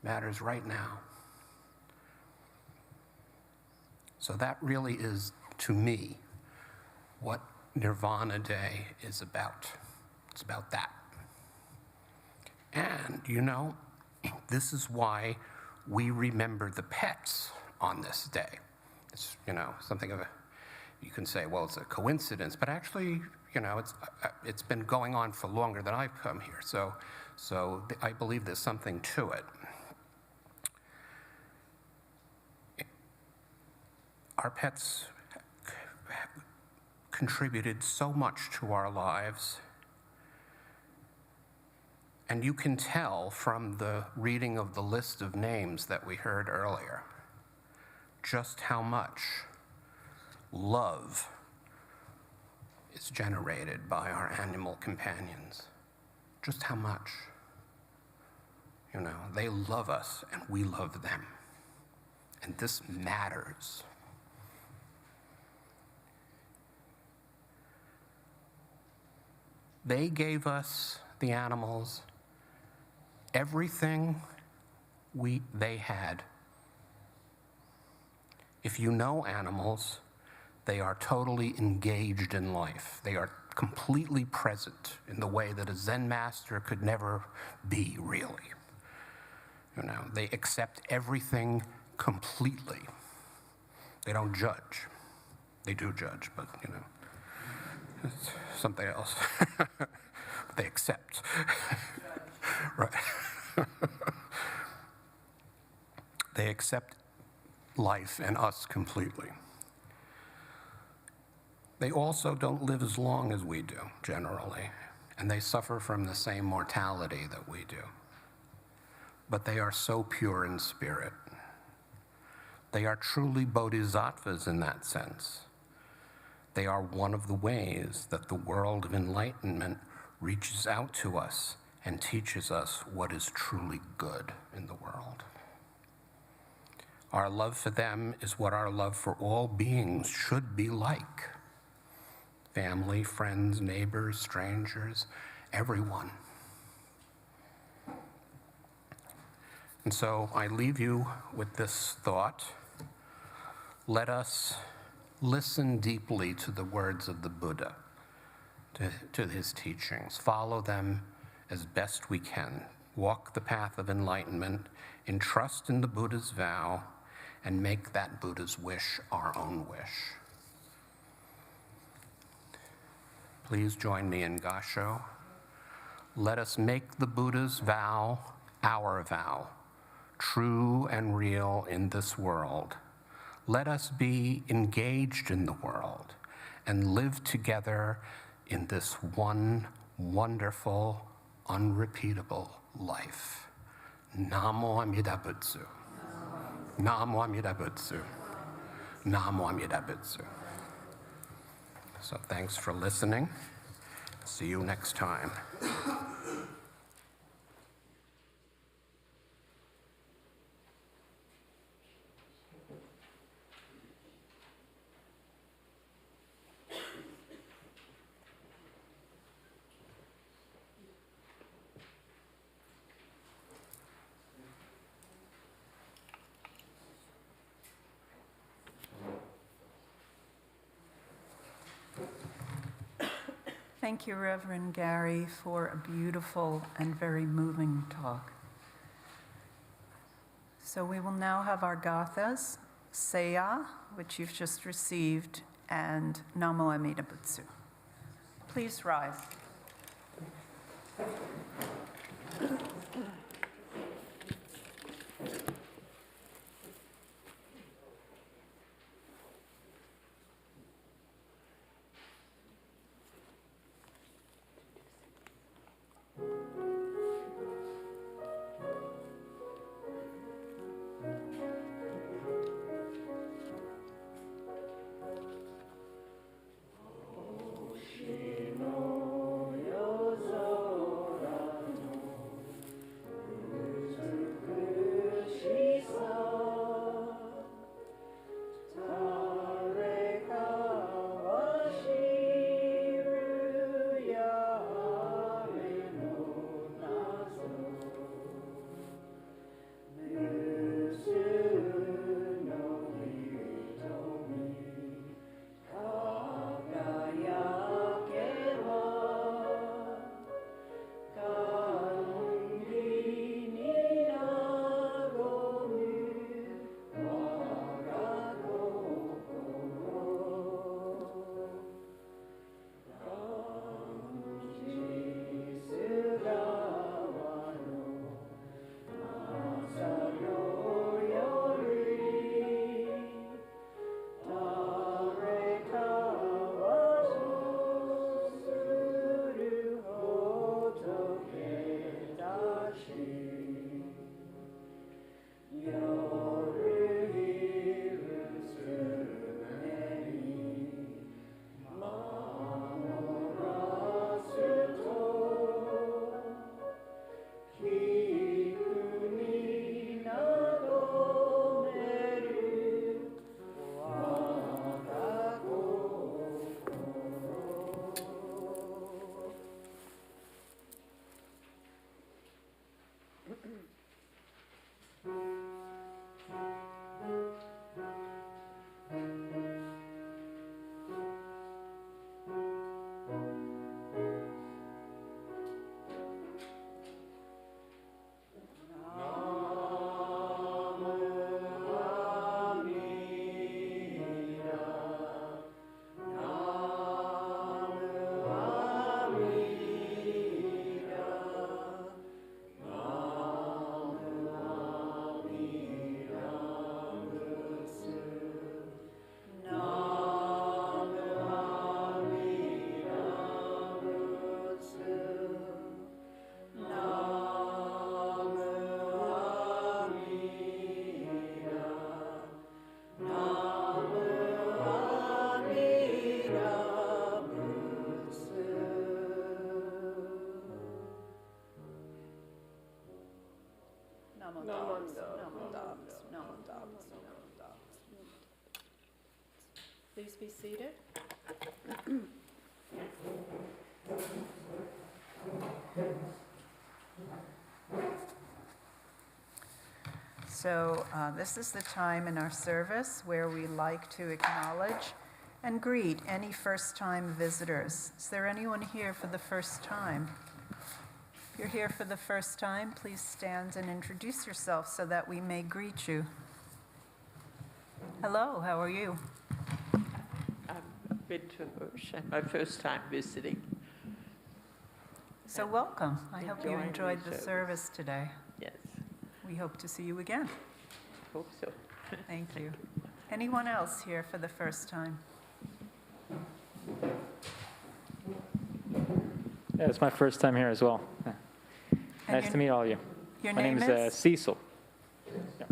Matters right now. So that really is, to me, what Nirvana Day is about. It's about that. And, you know, this is why we remember the pets on this day. It's, you know, something of a, you can say, well, it's a coincidence, but actually, you know, it's been going on for longer than I've come here. So I believe there's something to it. Our pets contributed so much to our lives. And you can tell from the reading of the list of names that we heard earlier just how much love is generated by our animal companions. Just how much. You know, they love us and we love them. And this matters. They gave us, the animals, everything they had. If you know animals, they are totally engaged in life. They are completely present in the way that a Zen master could never be, really. You know, they accept everything completely. They don't judge. They do judge, but, you know, it's something else. They accept. Right. They accept life and us completely. They also don't live as long as we do, generally, and they suffer from the same mortality that we do. But they are so pure in spirit. They are truly bodhisattvas in that sense. They are one of the ways that the world of enlightenment reaches out to us and teaches us what is truly good in the world. Our love for them is what our love for all beings should be like. Family, friends, neighbors, strangers, everyone. And so I leave you with this thought. Let us listen deeply to the words of the Buddha, to his teachings. Follow them as best we can. Walk the path of enlightenment, entrust in the Buddha's vow, and make that Buddha's wish our own wish. Please join me in Gassho. Let us make the Buddha's vow our vow, true and real in this world. Let us be engaged in the world and live together in this one wonderful, unrepeatable life. Namo Amida Butsu. Namo Amida Butsu. Namo Amida Butsu. So thanks for listening. See you next time. Thank you, Reverend Gary, for a beautiful and very moving talk. So we will now have our gathas, Seiya, which you've just received, and Namo Amida Butsu. Please rise. Please be seated. So this is the time in our service where we like to acknowledge and greet any first-time visitors. Is there anyone here for the first time? If you're here for the first time, please stand and introduce yourself so that we may greet you. Hello, how are you? I'm a bit my first time visiting. So welcome. I hope you Enjoying enjoyed the the service today. Yes, We hope to see you again. hope so. Thank you. Anyone else here for the first time? Yeah, it's my first time here as well. Yeah. And Nice to meet all of you. Your My name name is is? Cecil.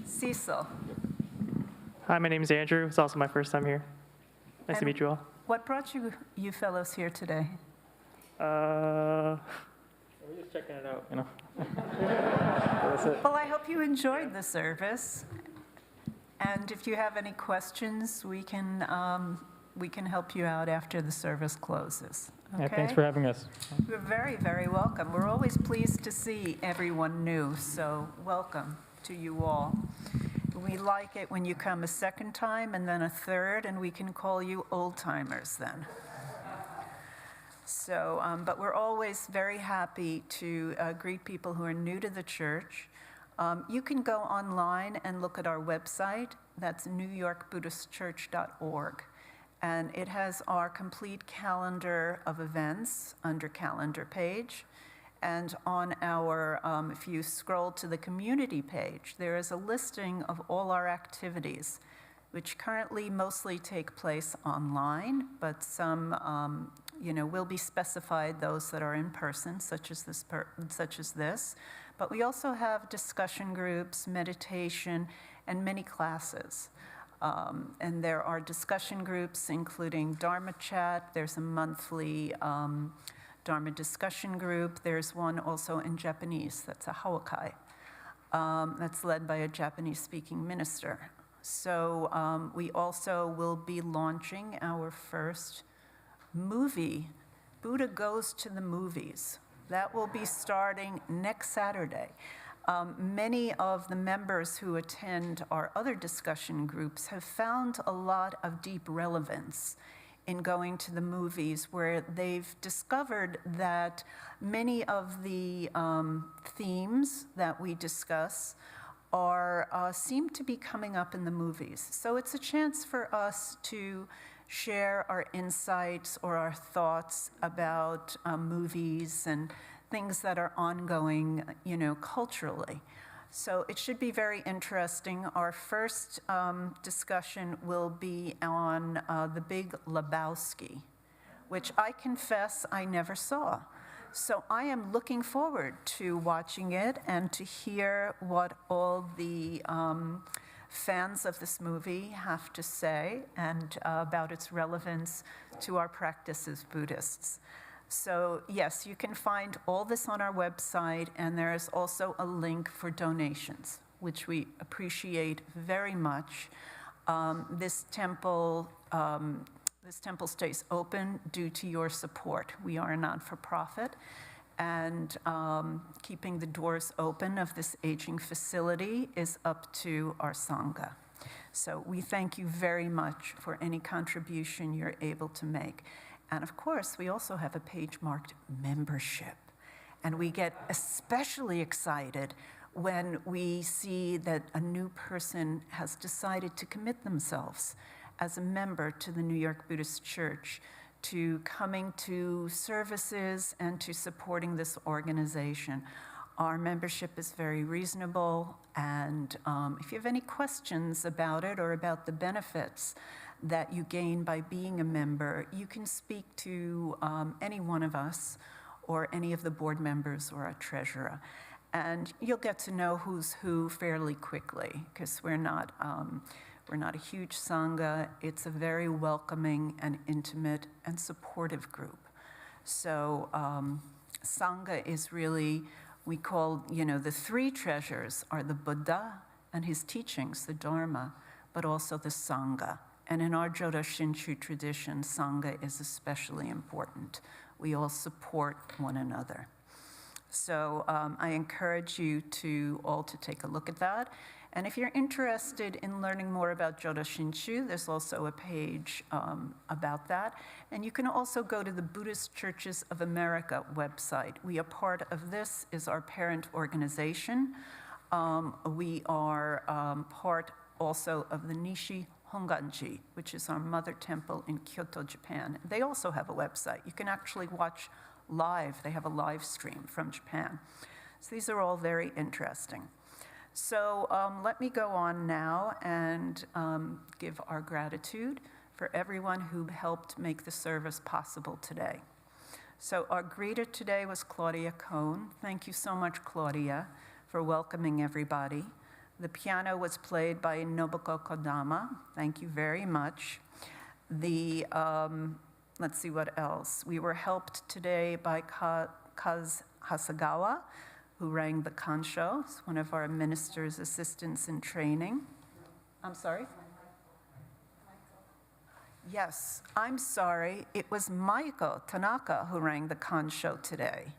Cecil. Hi, my name is Andrew. It's also my first time here. Nice to And meet you all. What brought you fellows here today? Uh, We're just checking it out, you know. That's it. Well, I hope you enjoyed the service. And if you have any questions, we can help you out after the service closes. Okay? Yeah, thanks for having us. You're very, very welcome. We're always pleased to see everyone new, so welcome to you all. We like it when you come a second time and then a third, and we can call you old timers then. So, but we're always very happy to greet people who are new to the church. You can go online and look at our website. That's newyorkbuddhistchurch.org. And it has our complete calendar of events under calendar page. And on our, if you scroll to the community page, there is a listing of all our activities, which currently mostly take place online, but some, will be specified, those that are in person, such as this. But we also have discussion groups, meditation, and many classes. And there are discussion groups, including Dharma Chat. There's a monthly Dharma discussion group. There's one also in Japanese, that's a hawakai. That's led by a Japanese-speaking minister. So we also will be launching our first movie, Buddha Goes to the Movies. That will be starting next Saturday. Many of the members who attend our other discussion groups have found a lot of deep relevance in going to the movies, where they've discovered that many of the themes that we discuss seem to be coming up in the movies. So it's a chance for us to share our insights or our thoughts about movies and things that are ongoing, culturally. So it should be very interesting. Our first discussion will be on The Big Lebowski, which I confess I never saw. So I am looking forward to watching it and to hear what all the fans of this movie have to say and about its relevance to our practice as Buddhists. So yes, you can find all this on our website, and there is also a link for donations, which we appreciate very much. This temple stays open due to your support. We are a non-for-profit, and keeping the doors open of this aging facility is up to our Sangha. So we thank you very much for any contribution you're able to make. And of course, we also have a page marked membership. And we get especially excited when we see that a new person has decided to commit themselves as a member to the New York Buddhist Church, to coming to services and to supporting this organization. Our membership is very reasonable, and if you have any questions about it or about the benefits that you gain by being a member, you can speak to any one of us or any of the board members or our treasurer. And you'll get to know who's who fairly quickly, because we're not a huge Sangha. It's a very welcoming and intimate and supportive group. So Sangha is really, we call, the three treasures are the Buddha and his teachings, the Dharma, but also the Sangha. And in our Jodo Shinshu tradition, Sangha is especially important. We all support one another. So I encourage you all to take a look at that. And if you're interested in learning more about Jodo Shinshu, there's also a page about that. And you can also go to the Buddhist Churches of America website. We are part of this, is our parent organization. We are part also of the Nishi Honganji, which is our mother temple in Kyoto, Japan. They also have a website. You can actually watch live. They have a live stream from Japan. So these are all very interesting. So let me go on now and give our gratitude for everyone who helped make the service possible today. So our greeter today was Claudia Cohn. Thank you so much, Claudia, for welcoming everybody. The piano was played by Nobuko Kodama. Thank you very much. Let's see what else. We were helped today by Kaz Hasagawa, who rang the Kansho. He's one of our minister's assistants in training. I'm sorry? Yes, I'm sorry. It was Maiko Tanaka who rang the Kansho today.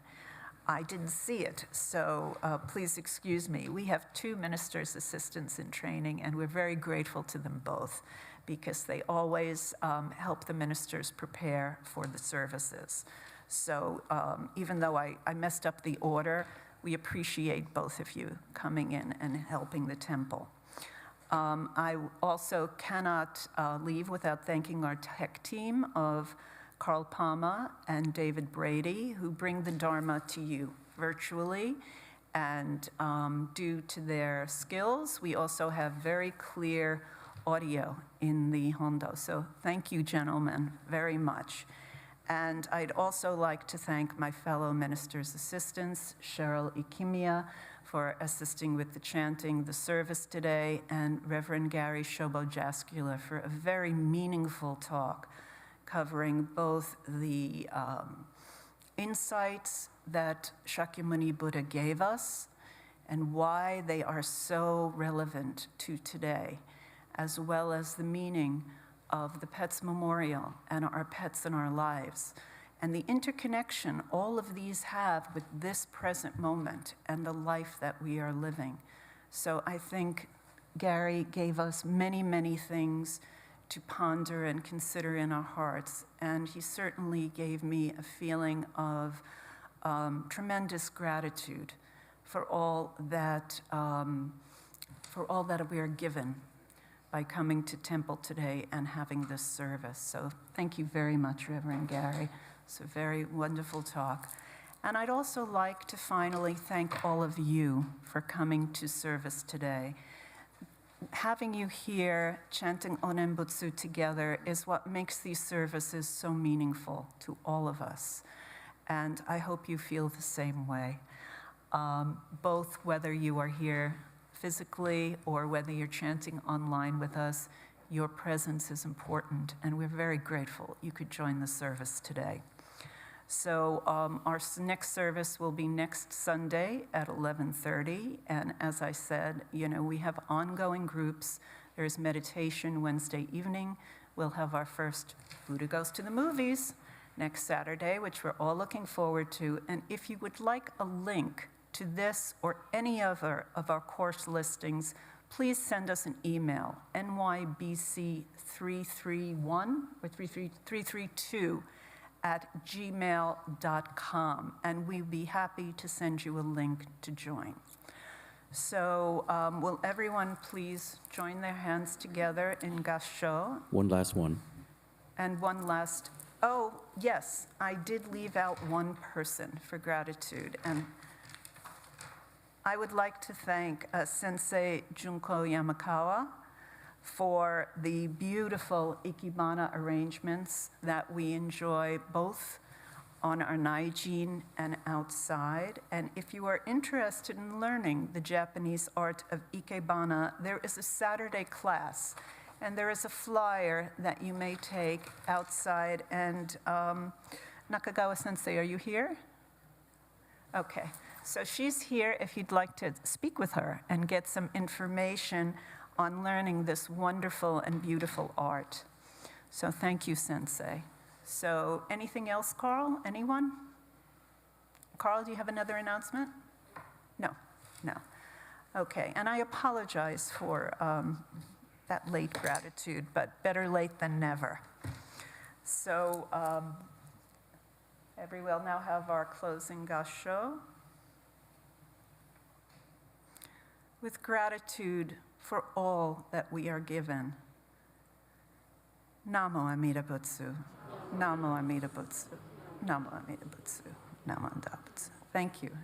I didn't see it, so please excuse me. We have two minister's assistants in training, and we're very grateful to them both because they always help the ministers prepare for the services. So even though I messed up the order, we appreciate both of you coming in and helping the temple. I also cannot leave without thanking our tech team of Carl Palma and David Brady, who bring the Dharma to you virtually. And due to their skills, we also have very clear audio in the Hondo. So thank you, gentlemen, very much. And I'd also like to thank my fellow minister's assistants, Cheryl Ikimia, for assisting with the chanting, the service today, and Reverend Gary Shobo Jaskula for a very meaningful talk covering both the insights that Shakyamuni Buddha gave us and why they are so relevant to today, as well as the meaning of the Pets Memorial and our pets in our lives, and the interconnection all of these have with this present moment and the life that we are living. So I think Gary gave us many, many things to ponder and consider in our hearts, and he certainly gave me a feeling of tremendous gratitude for all that we are given by coming to temple today and having this service. So thank you very much, Reverend Gary. It's a very wonderful talk. And I'd also like to finally thank all of you for coming to service today. Having you here chanting Nembutsu together is what makes these services so meaningful to all of us. And I hope you feel the same way, both whether you are here physically or whether you're chanting online with us. Your presence is important, and we're very grateful you could join the service today. So our next service will be next Sunday at 11:30, and as I said, we have ongoing groups. There's meditation Wednesday evening. We'll have our first Buddha Goes to the Movies next Saturday, which we're all looking forward to. And if you would like a link to this or any other of our course listings, please send us an email, NYBC331 or 332 @gmail.com, and we'd be happy to send you a link to join. So will everyone please join their hands together in Gassho? One last one. And one last, oh, yes, I did leave out one person for gratitude. And I would like to thank Sensei Junko Yamakawa for the beautiful ikebana arrangements that we enjoy both on our Naijin and outside. And if you are interested in learning the Japanese art of ikebana, there is a Saturday class, and there is a flyer that you may take outside. And Nakagawa Sensei, are you here? Okay, so she's here if you'd like to speak with her and get some information on learning this wonderful and beautiful art. So thank you, Sensei. So anything else, Carl? Anyone? Carl, do you have another announcement? No. Okay, and I apologize for that late gratitude, but better late than never. So we'll now have our closing gassho. With gratitude for all that we are given. Namo Amida Butsu. Namo Amida Butsu. Namo Amida Butsu. Namo Amida Butsu. Thank you.